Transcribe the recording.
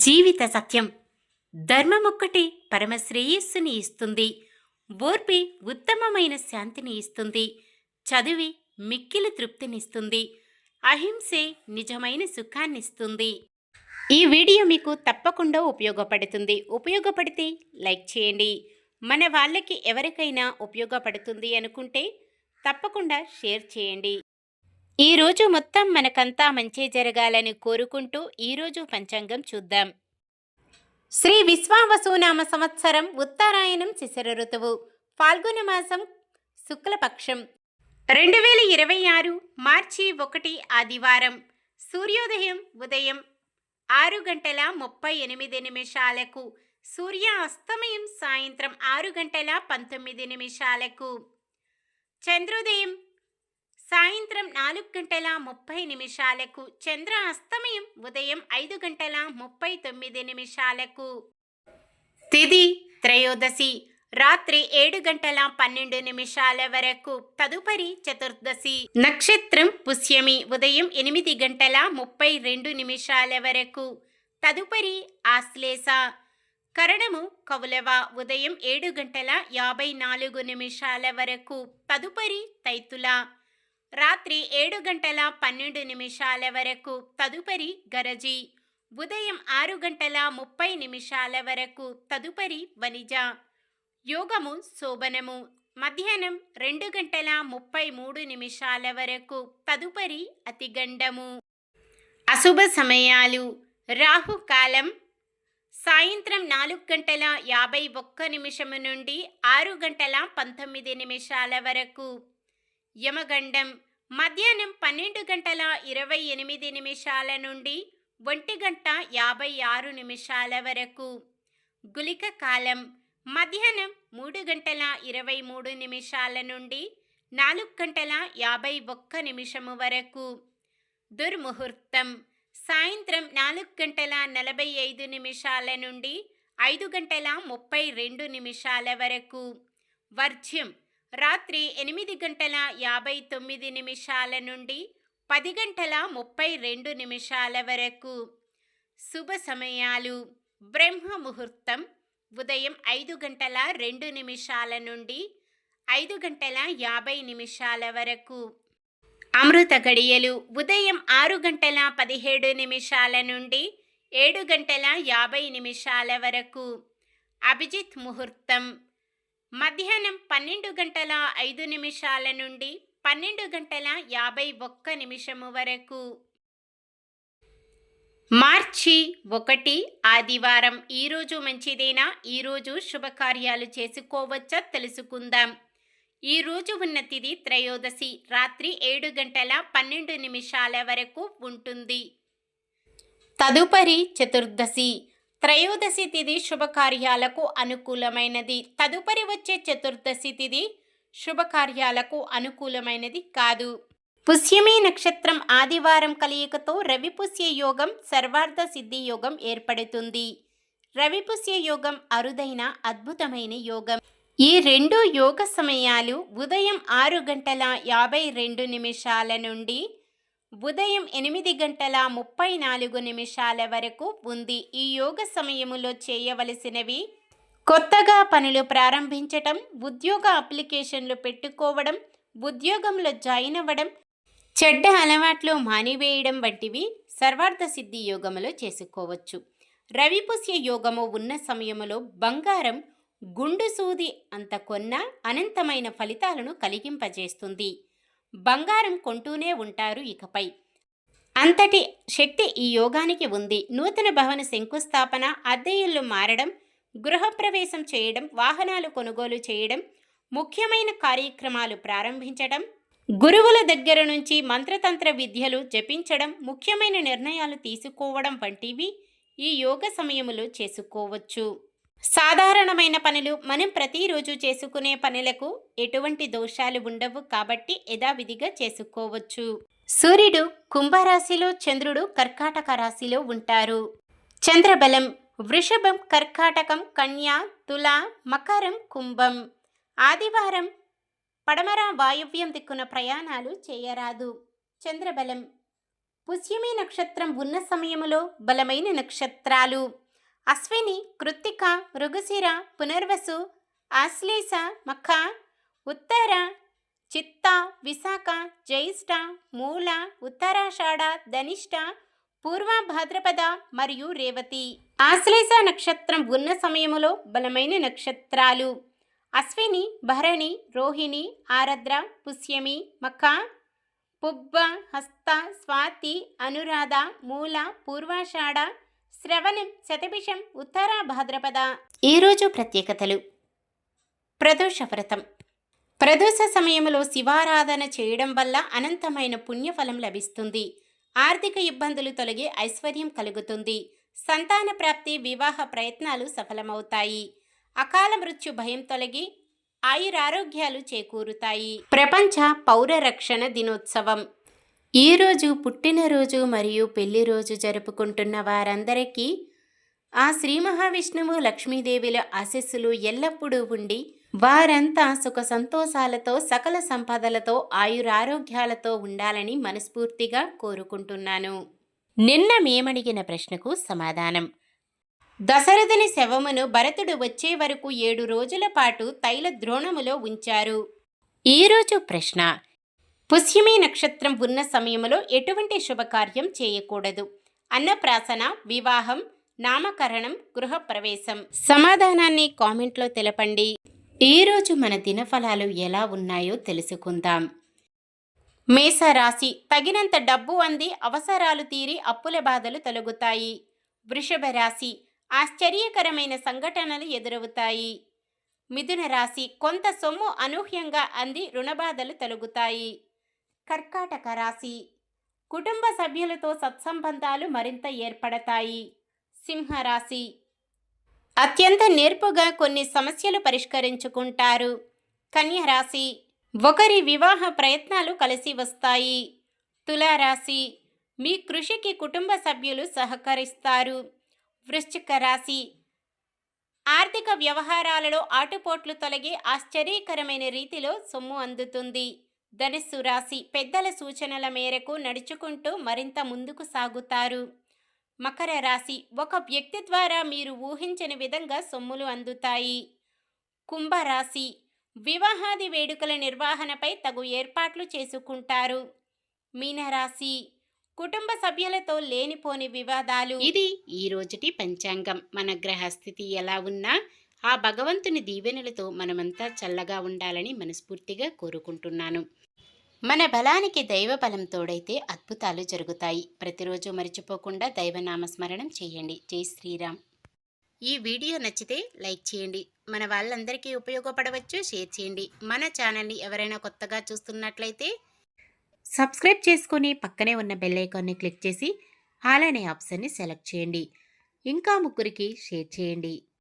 జీవిత సత్యం. ధర్మమొక్కటి పరమశ్రేయస్సుని ఇస్తుంది. ఓర్పి ఉత్తమమైన శాంతిని ఇస్తుంది. చదివి మిక్కిలి తృప్తినిస్తుంది. అహింసే నిజమైన సుఖాన్నిస్తుంది. ఈ వీడియో మీకు తప్పకుండా ఉపయోగపడుతుంది. ఉపయోగపడితే లైక్ చేయండి. మన వాళ్ళకి ఎవరికైనా ఉపయోగపడుతుంది అనుకుంటే తప్పకుండా షేర్ చేయండి. ఈరోజు మొత్తం మనకంతా మంచి జరగాలని కోరుకుంటూ ఈరోజు పంచాంగం చూద్దాం. శ్రీ విశ్వావసునామ సంవత్సరం ఉత్తరాయణం శిశిర ఋతువు ఫాల్గుణ మాసం శుక్లపక్షం 2026 మార్చి 1 ఆదివారం. సూర్యోదయం ఉదయం 6:38 సూర్య అస్తమయం సాయంత్రం 6:19 చంద్రోదయం సాయంత్రం 4:30 చంద్ర అస్తమయం ఉదయం 5:39 తిథి త్రయోదశి రాత్రి 7:12 వరకు. తదుపరి చతుర్దశి. నక్షత్రం పుష్యమి ఉదయం 8:32 వరకు. తదుపరి ఆశ్లేష. కరణము కౌలవ ఉదయం 7:54 వరకు. తదుపరి తైతుల. రాత్రి 7:12 వరకు. తదుపరి గరజి ఉదయం 6:30 వరకు. తదుపరి వనిజ. యోగము శోభనము మధ్యాహ్నం 2:33 వరకు. తదుపరి అతిగండము. అశుభ సమయాలు. రాహుకాలం సాయంత్రం 4:51 నుండి 6:19 వరకు. యమగండం మధ్యాహ్నం 12:28 నుండి 1:56 వరకు. గుళిక కాలం మధ్యాహ్నం 3:23 నుండి 4:51 వరకు. దుర్ముహూర్తం సాయంత్రం 4:45 నుండి 5:32 వరకు. వర్జ్యం రాత్రి 8:59 నుండి 10:32 వరకు. శుభ సమయాలు. బ్రహ్మ ముహూర్తం ఉదయం 5:02 నుండి 5:50 వరకు. అమృత గడియలు ఉదయం 6:17 నుండి 7:50 వరకు. అభిజిత్ ముహూర్తం మధ్యాహ్నం 12:05 నుండి 12:51 వరకు. మార్చి 1 ఆదివారం. ఈరోజు మంచిదేనా? ఈరోజు శుభకార్యాలు చేసుకోవచ్చా తెలుసుకుందాం. ఈరోజు ఉన్న తిథి త్రయోదశి రాత్రి 7:12 వరకు ఉంటుంది. తదుపరి చతుర్దశి. త్రయోదశి తిథి శుభకార్యాలకు అనుకూలమైనది. తదుపరి వచ్చే చతుర్దశి తిథి శుభకార్యాలకు అనుకూలమైనది కాదు. పుష్యమి నక్షత్రం ఆదివారం కలయికతో రవిపుష్య యోగం సర్వార్థ సిద్ధి యోగం ఏర్పడుతుంది. రవిపుష్య యోగం అరుదైన అద్భుతమైన యోగం. ఈ రెండు యోగ సమయాలు ఉదయం 6:52 నుండి ఉదయం 8:34 వరకు ఉంది. ఈ యోగ సమయములో చేయవలసినవి: కొత్తగా పనులు ప్రారంభించటం, ఉద్యోగ అప్లికేషన్లు పెట్టుకోవడం, ఉద్యోగంలో జాయిన్ అవ్వడం, చెడ్డ అలవాట్లు మానివేయడం వంటివి సర్వార్థ సిద్ధి యోగములో చేసుకోవచ్చు. రవిపుష్య యోగము ఉన్న సమయములో బంగారం గుండు సూది అంత కొన్న అనంతమైన ఫలితాలను కలిగింపజేస్తుంది. బంగారం కొంటూనే ఉంటారు ఇకపై. అంతటి శక్తి ఈ యోగానికి ఉంది. నూతన భవన శంకుస్థాపన, అద్దె ఇల్లు మారడం, గృహప్రవేశం చేయడం, వాహనాలు కొనుగోలు చేయడం, ముఖ్యమైన కార్యక్రమాలు ప్రారంభించడం, గురువుల దగ్గర నుంచి మంత్రతంత్ర విద్యలు జపించడం, ముఖ్యమైన నిర్ణయాలు తీసుకోవడం వంటివి ఈ యోగ సమయములో చేసుకోవచ్చు. సాధారణమైన పనులు మనం ప్రతిరోజు చేసుకునే పనులకు ఎటువంటి దోషాలు ఉండవు కాబట్టి యథావిధిగా చేసుకోవచ్చు. సూర్యుడు కుంభరాశిలో, చంద్రుడు కర్కాటక రాశిలో ఉంటారు. చంద్రబలం వృషభం, కర్కాటకం, కన్యా, తుల, మకరం, కుంభం. ఆదివారం పడమర వాయువ్యం దిక్కున ప్రయాణాలు చేయరాదు. చంద్రబలం పుష్యమి నక్షత్రం ఉన్న సమయములో బలమైన నక్షత్రాలు: అశ్విని, కృత్తిక, మృగశిర, పునర్వసు, ఆశ్లేష, మఖ, ఉత్తర, చిత్త, విశాఖ, జ్యేష్ఠ, మూల, ఉత్తరాషాఢ, ధనిష్ట, పూర్వ భాద్రపద మరియు రేవతి. ఆశ్లేష నక్షత్రం ఉన్న సమయములో బలమైన నక్షత్రాలు: అశ్విని, భరణి, రోహిణి, ఆరద్ర, పుష్యమి, మఖ, పుబ్బ, హస్త, స్వాతి, అనురాధ, మూల, పూర్వాషాఢ, శ్రవణం, శతభిషం, ఉత్తర భాద్రపద. ఈరోజు ప్రత్యేకతలు: ప్రదోష వ్రతం. ప్రదోష సమయంలో శివారాధన చేయడం వల్ల అనంతమైన పుణ్యఫలం లభిస్తుంది. ఆర్థిక ఇబ్బందులు తొలగి ఐశ్వర్యం కలుగుతుంది. సంతాన ప్రాప్తి, వివాహ ప్రయత్నాలు సఫలమవుతాయి. అకాల మృత్యు భయం తొలగి ఆయురారోగ్యాలు చేకూరుతాయి. ప్రపంచ పౌర రక్షణ దినోత్సవం. ఈరోజు పుట్టినరోజు మరియు పెళ్లి రోజు జరుపుకుంటున్న వారందరికీ ఆ శ్రీ మహావిష్ణువు, లక్ష్మీదేవిల ఆశీస్సులు ఎల్లప్పుడూ ఉండి వారంతా సుఖ సంతోషాలతో, సకల సంపదలతో, ఆయురారోగ్యాలతో ఉండాలని మనస్ఫూర్తిగా కోరుకుంటున్నాను. నిన్న మేమడిగిన ప్రశ్నకు సమాధానం: దశరథుని శవమును భరతుడు వచ్చే వరకు 7 రోజుల పాటు తైల ద్రోణములో ఉంచారు. ఈరోజు ప్రశ్న: పుష్యమి నక్షత్రం ఉన్న సమయంలో ఎటువంటి శుభకార్యం చేయకూడదు? అన్నప్రాసన, వివాహం, నామకరణం, గృహప్రవేశం. సమాధానాన్ని కామెంట్లో తెలపండి. ఈరోజు మన దినఫలాలు ఎలా ఉన్నాయో తెలుసుకుందాం. మేషరాశి: తగినంత డబ్బు అంది అవసరాలు తీరి అప్పుల బాధలు తొలగుతాయి. వృషభ రాశి: ఆశ్చర్యకరమైన సంఘటనలు ఎదురవుతాయి. మిథున రాశి: కొంత సొమ్ము అనూహ్యంగా అంది రుణబాధలు తొలగుతాయి. కర్కాటక రాశి: కుటుంబ సభ్యులతో సత్సంబంధాలు మరింత ఏర్పడతాయి. సింహరాశి: అత్యంత నేర్పుగా కొన్ని సమస్యలు పరిష్కరించుకుంటారు. కన్యరాశి: ఒకరి వివాహ ప్రయత్నాలు కలిసి వస్తాయి. తులారాశి: మీ కృషికి కుటుంబ సభ్యులు సహకరిస్తారు. వృశ్చిక రాశి: ఆర్థిక వ్యవహారాలలో ఆటుపోట్లు తొలగి ఆశ్చర్యకరమైన రీతిలో సొమ్ము అందుతుంది. ధనుస్సు రాశి: పెద్దల సూచనల మేరకు నడుచుకుంటూ మరింత ముందుకు సాగుతారు. మకర రాశి: ఒక వ్యక్తి ద్వారా మీరు ఊహించని విధంగా సొమ్ములు అందుతాయి. కుంభరాశి: వివాహాది వేడుకల నిర్వహణపై తగు ఏర్పాట్లు చేసుకుంటారు. మీనరాశి: కుటుంబ సభ్యులతో లేనిపోని వివాదాలు. ఇది ఈ రోజుటి పంచాంగం. మన గ్రహస్థితి ఎలా ఉన్నా ఆ భగవంతుని దీవెనలతో మనమంతా చల్లగా ఉండాలని మనస్ఫూర్తిగా కోరుకుంటున్నాను. మన బలానికి దైవ బలం తోడైతే అద్భుతాలు జరుగుతాయి. ప్రతిరోజు మర్చిపోకుండా దైవనామస్మరణం చేయండి. జై శ్రీరామ్. ఈ వీడియో నచ్చితే లైక్ చేయండి. మన వాళ్ళందరికీ ఉపయోగపడవచ్చు. షేర్ చేయండి. మన ఛానల్ని ఎవరైనా కొత్తగా చూస్తున్నట్లయితే సబ్స్క్రైబ్ చేసుకొని పక్కనే ఉన్న బెల్ ఐకాన్ని క్లిక్ చేసి ఆల్ అనే ఆప్షన్ని సెలెక్ట్ చేయండి. ఇంకా ముగ్గురికి షేర్ చేయండి.